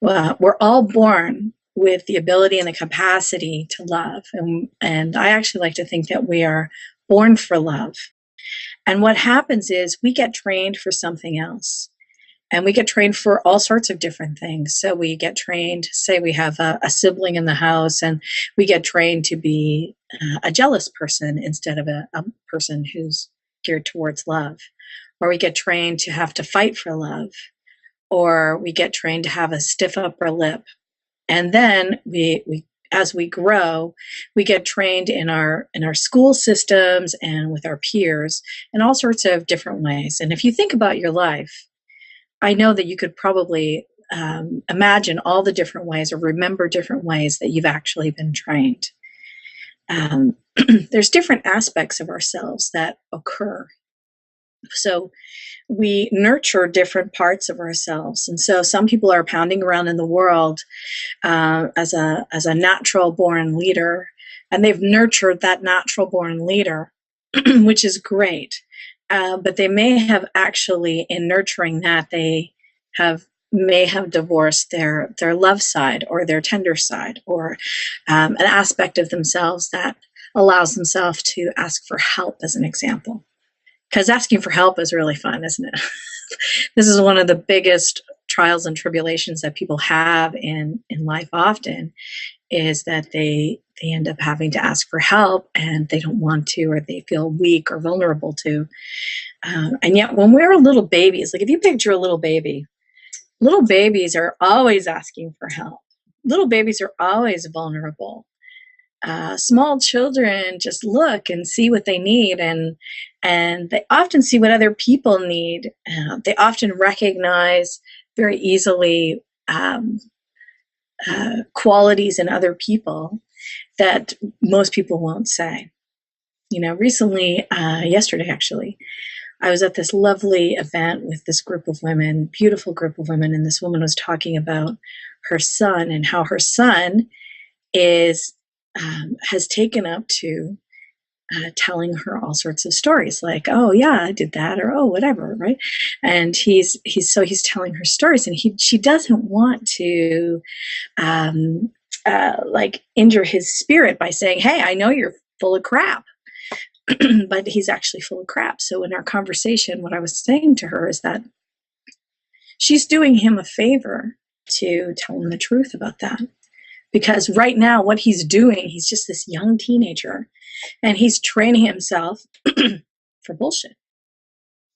we're all born with the ability and the capacity to love. And I actually like to think that we are born for love. And what happens is we get trained for something else. And we get trained for all sorts of different things. So we get trained, say we have a sibling in the house, and we get trained to be a jealous person instead of a person who's geared towards love. Or we get trained to have to fight for love. Or we get trained to have a stiff upper lip. And then we as we grow, we get trained in our school systems and with our peers in all sorts of different ways. And if you think about your life, I know that you could probably imagine all the different ways or remember different ways that you've actually been trained. There's different aspects of ourselves that occur. So we nurture different parts of ourselves. And so some people are pounding around in the world as a natural born leader, and they've nurtured that natural born leader, which is great. But they may have actually, in nurturing that, may have divorced their love side or their tender side, or an aspect of themselves that allows themselves to ask for help, as an example. Because asking for help is really fun, isn't it? This is one of the biggest trials and tribulations that people have in life often, is that they end up having to ask for help and they don't want to, or they feel weak or vulnerable to. And yet when we're little babies, like if you picture a little baby, little babies are always asking for help. Little babies are always vulnerable. Small children just look and see what they need, and they often see what other people need. They often recognize very easily qualities in other people that most people won't say. You know, recently, yesterday actually, I was at this lovely event with this group of women, beautiful group of women, and this woman was talking about her son and how her son has taken up to telling her all sorts of stories, like, oh yeah, I did that, or oh whatever, right? And he's telling her stories, and she doesn't want to like injure his spirit by saying, hey, I know you're full of crap. But he's actually full of crap. So in our conversation, what I was saying to her is that she's doing him a favor to tell him the truth about that. Because right now, what he's doing, he's just this young teenager, and he's training himself for bullshit.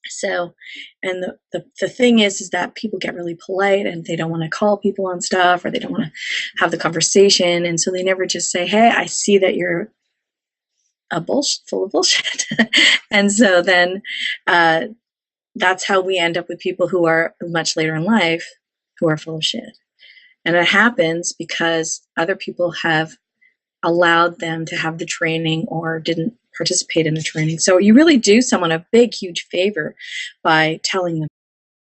So, and the thing is that people get really polite and they don't want to call people on stuff, or they don't want to have the conversation. And so they never just say, hey, I see that you're full of bullshit. And so then that's how we end up with people who are much later in life who are full of shit. And it happens because other people have allowed them to have the training or didn't participate in the training. So you really do someone a big, huge favor by telling them